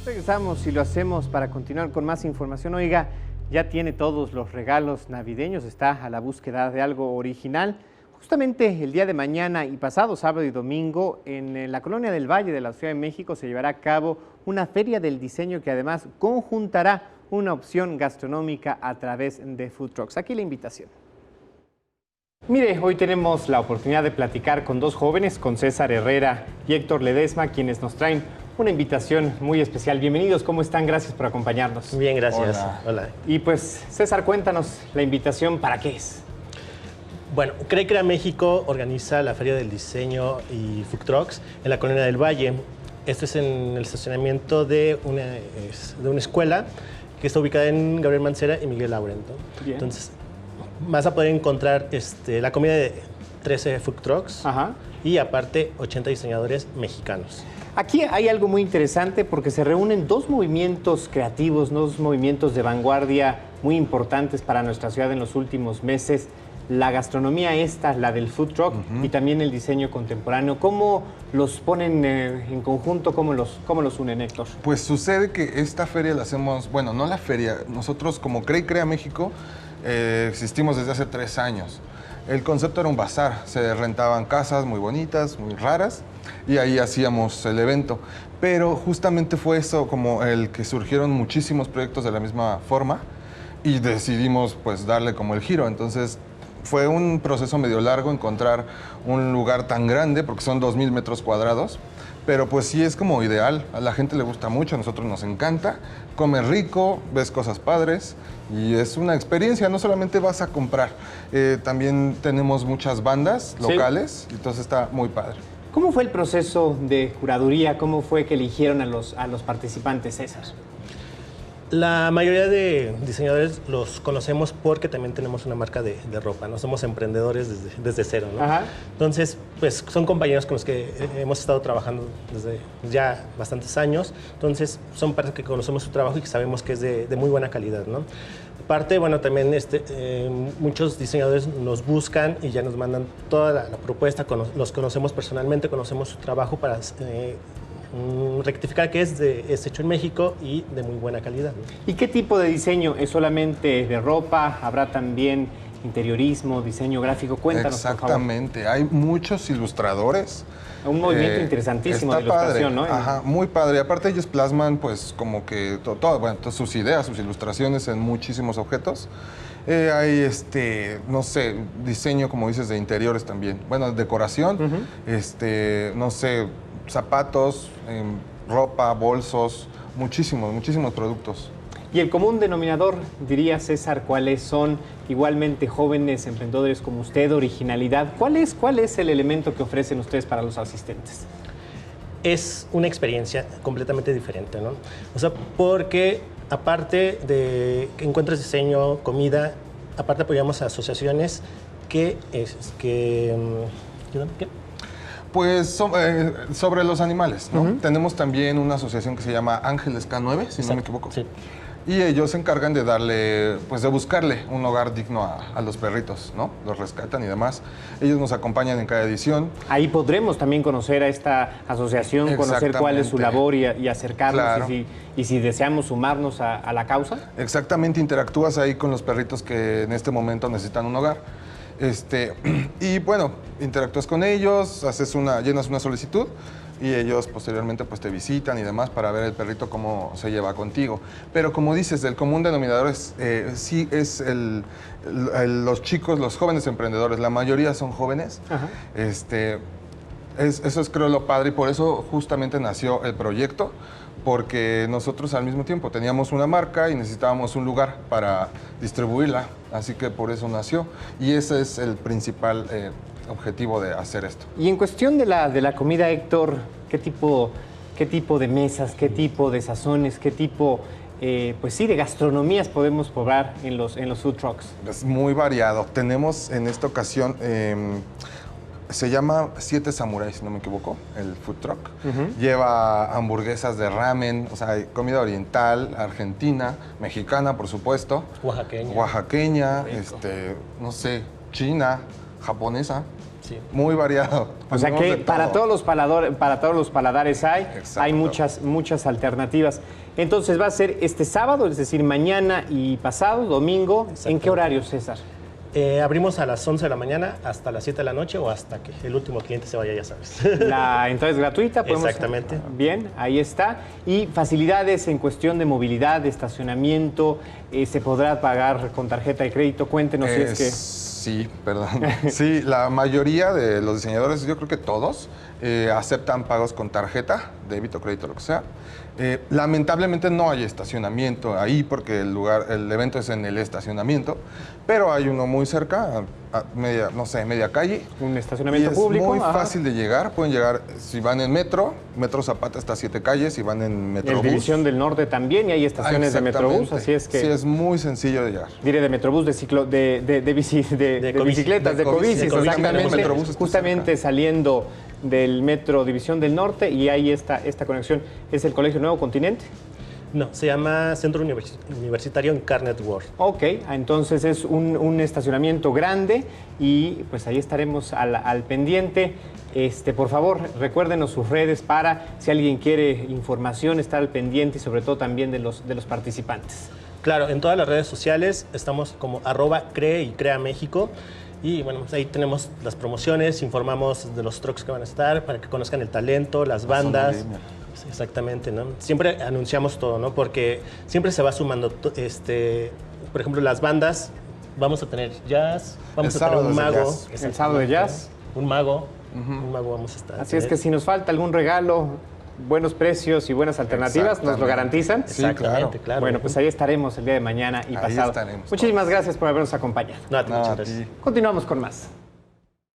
Regresamos y lo hacemos para continuar con más información. Oiga, ya tiene todos los regalos navideños, está a la búsqueda de algo original. Justamente el día de mañana y pasado sábado y domingo en la Colonia del Valle de la Ciudad de México se llevará a cabo una feria del diseño que además conjuntará una opción gastronómica a través de food trucks. Aquí la invitación. Mire, hoy tenemos la oportunidad de platicar con dos jóvenes, con César Herrera y Héctor Ledesma, quienes nos traen una invitación muy especial. Bienvenidos, ¿cómo están? Gracias por acompañarnos. Bien, gracias. Hola. Y pues, César, cuéntanos la invitación, ¿para qué es? Bueno, Crea México organiza la Feria del Diseño y Food Trucks en la Colonia del Valle. Esto es en el estacionamiento de una escuela que está ubicada en Gabriel Mancera y Miguel Laurento. Bien. Entonces, vas a poder encontrar la comida de 13 food trucks. Ajá. Y aparte 80 diseñadores mexicanos. Aquí hay algo muy interesante porque se reúnen dos movimientos creativos, dos movimientos de vanguardia muy importantes para nuestra ciudad en los últimos meses. La gastronomía la del food truck, y también el diseño contemporáneo. ¿Cómo los ponen en conjunto? ¿Cómo los unen, Héctor? Pues sucede que esta feria la hacemos, bueno, no la feria, nosotros como Crea México existimos desde hace 3 años. El concepto era un bazar, se rentaban casas muy bonitas, muy raras, y ahí hacíamos el evento. Pero justamente fue eso como el que surgieron muchísimos proyectos de la misma forma y decidimos pues darle como el giro. Entonces fue un proceso medio largo encontrar un lugar tan grande, porque son 2,000 metros cuadrados, pero pues sí es como ideal, a la gente le gusta mucho, a nosotros nos encanta, comes rico, ves cosas padres y es una experiencia, no solamente vas a comprar, también tenemos muchas bandas locales, entonces está muy padre. ¿Cómo fue el proceso de curaduría? ¿Cómo fue que eligieron a los participantes, César? La mayoría de diseñadores los conocemos porque también tenemos una marca de ropa, ¿no? Somos emprendedores desde cero, ¿no? Ajá. Entonces, pues son compañeros con los que hemos estado trabajando desde ya bastantes años. Entonces, son personas que conocemos su trabajo y que sabemos que es de muy buena calidad, ¿no? Aparte, bueno, también muchos diseñadores nos buscan y ya nos mandan toda la propuesta, los conocemos personalmente, conocemos su trabajo para rectificar que es hecho en México y de muy buena calidad, ¿no? ¿Y qué tipo de diseño? ¿Es solamente de ropa? ¿Habrá también interiorismo, diseño gráfico? Cuéntanos, exactamente, por favor. Hay muchos ilustradores. Un movimiento interesantísimo de ilustración, padre, ¿no? Ajá, muy padre. Aparte ellos plasman pues como que todas sus ideas, sus ilustraciones en muchísimos objetos. Hay, no sé, diseño, como dices, de interiores también. Bueno, decoración, no sé, zapatos, ropa, bolsos, muchísimos productos. Y el común denominador, diría César, ¿cuáles son? Igualmente jóvenes emprendedores como usted, originalidad. ¿Cuál es el elemento que ofrecen ustedes para los asistentes? Es una experiencia completamente diferente, ¿no? O sea, porque aparte de que encuentres diseño, comida, aparte apoyamos a asociaciones ¿qué? Pues sobre los animales, ¿no? Tenemos también una asociación que se llama Ángeles K9, si no me equivoco. Sí. Y ellos se encargan de darle, pues de buscarle un hogar digno a los perritos, ¿no? Los rescatan y demás. Ellos nos acompañan en cada edición. Ahí podremos también conocer a esta asociación, conocer cuál es su labor y acercarnos, claro. y si deseamos sumarnos a la causa. Exactamente, interactúas ahí con los perritos que en este momento necesitan un hogar. Y bueno, interactúas con ellos, llenas una solicitud y ellos posteriormente pues te visitan y demás para ver el perrito cómo se lleva contigo. Pero como dices, el común denominador sí es los chicos, los jóvenes emprendedores, la mayoría son jóvenes. Ajá. Eso es creo lo padre y por eso justamente nació el proyecto, porque nosotros al mismo tiempo teníamos una marca y necesitábamos un lugar para distribuirla, así que por eso nació y ese es el principal objetivo de hacer esto. Y en cuestión de la comida, Héctor, ¿qué tipo de mesas, qué tipo de sazones, qué tipo pues sí, de gastronomías podemos probar en los food trucks? Es muy variado. Tenemos en esta ocasión se llama 7 Samuráis, si no me equivoco, el food truck. Lleva hamburguesas de ramen, o sea, hay comida oriental, argentina, mexicana, por supuesto. Oaxaqueña. Oaxaqueña, no sé, china, japonesa. Sí. Muy variado. O sea Tenemos que de para todo. todos los paladares hay Exacto. muchas alternativas. Entonces va a ser este sábado, es decir, mañana y pasado, domingo. ¿En qué Exactamente. horario, César? Abrimos a las 11 de la mañana hasta las 7 de la noche o hasta que el último cliente se vaya, ya sabes. La entrada es gratuita. Exactamente. Bien, ahí está. Y facilidades en cuestión de movilidad, de estacionamiento, se podrá pagar con tarjeta de crédito. Cuéntenos si es que... Sí, perdón. Sí, la mayoría de los diseñadores, yo creo que todos, aceptan pagos con tarjeta, débito, crédito, lo que sea. Lamentablemente no hay estacionamiento ahí porque el evento es en el estacionamiento, pero hay uno muy cerca, a media calle. Un estacionamiento y público. Es muy Ajá. fácil de llegar. Pueden llegar, si van en Metro Zapata está a 7 calles, si van en En Metrobús. División del Norte también, y hay estaciones de Metrobús, Exactamente. así es que... Sí, es muy sencillo de llegar. Diré de Metrobús, de bicicletas, de cobicis, exactamente. Metrobús está Justamente cerca. saliendo del Metro División del Norte, y ahí está esta conexión. ¿Es el Colegio Nuevo Continente? No, se llama Centro Universitario Incarnate World. Ok, entonces es un estacionamiento grande y pues ahí estaremos al pendiente. Por favor, recuérdenos sus redes para si alguien quiere información, estar al pendiente y sobre todo también de los participantes. Claro, en todas las redes sociales estamos como @cree y crea México. Y bueno, pues ahí tenemos las promociones, informamos de los trucks que van a estar para que conozcan el talento, las bandas. Sí, exactamente, ¿no? Siempre anunciamos todo, ¿no? Porque siempre se va sumando, por ejemplo, las bandas, vamos a tener jazz, vamos El a tener sábado un es de mago. jazz. El sábado de jazz. Un mago vamos a estar. Así es que si nos falta algún regalo, buenos precios y buenas alternativas, ¿nos lo garantizan? Sí, Exactamente, claro. Bueno, pues ahí estaremos el día de mañana y Ahí pasado. estaremos Muchísimas todos. gracias por habernos acompañado. No, muchas No, a gracias. ti. Continuamos con más.